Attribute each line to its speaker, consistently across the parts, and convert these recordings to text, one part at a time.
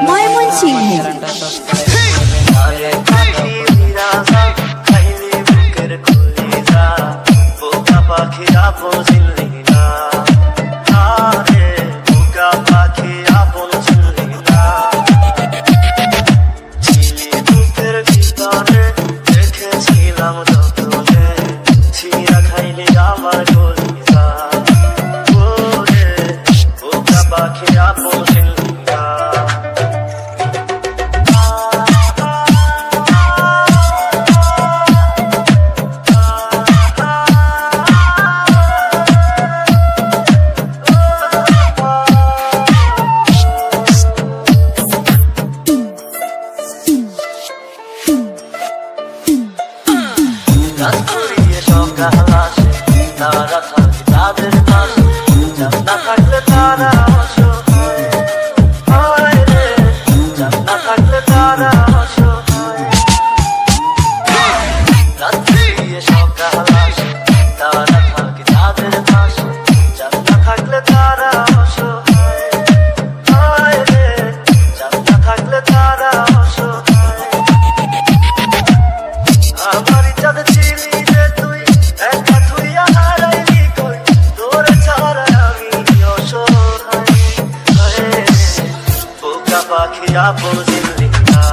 Speaker 1: ময়মনসিংহ।
Speaker 2: তারা থাকে তাদের পাশে, জান্নাত থাকলে তারা অসহায় রে, জান্নাত থাকলে তারা অসহায়। রাত্রি দিয়ে সকাল আসে, তারা থাকে তাদের পাশে, জান্নাত থাকলে তারা অসহায় রে, জান্নাত থাকলে তারা অসহায়। আমার ইচ্ছা ছিলি যে তুই একা থুইয়া হারাইলি কই, তোর ছাড়া আমি অসহায়। বোকা পাখি আপন চিনলি না,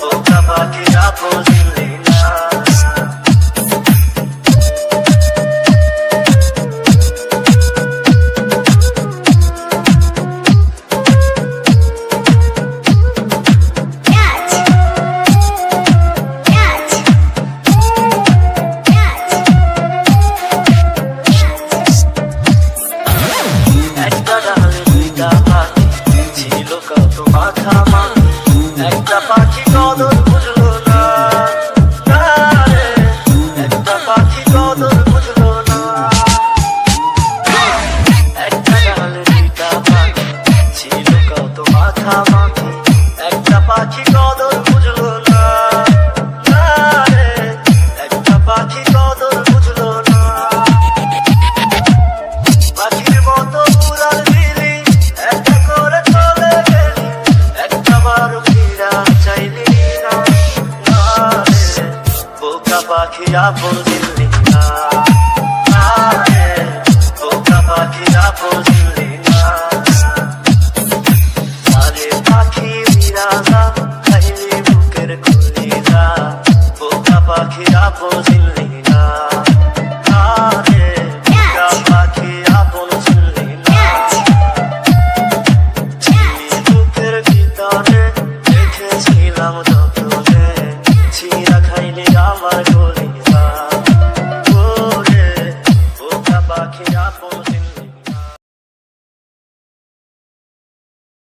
Speaker 2: বোকা পাখি আপন চিনলি না। একটা পাখি কদর বুঝলো না, একটা পাখি কদর বুঝলো না। একটা ডালে দুইটা পাখি ছিল কত মাখামাখি, একটা পাখি কদর বুঝলো না, একটা পাখি কদর বুঝলো না। পাখির মতো উড়াল দিলি, একটা করে চলে গেলি, একটা বারো চাইলি না, বোকা পাখি আপন চিনলি না, বোকা পাখি আপন চিনলি না। আরে পাখি বিরাজা খাইলি বুকের খুলি যা, বোকা পাখি আপন চিনলি না, বোকা পাখি আপন চিনলি না। বুকের ভিতরে রেখেছিলাম যতনে, ছিঁড়া খাইলে আমার গলিয়া, ওরে বোকা পাখি আপন।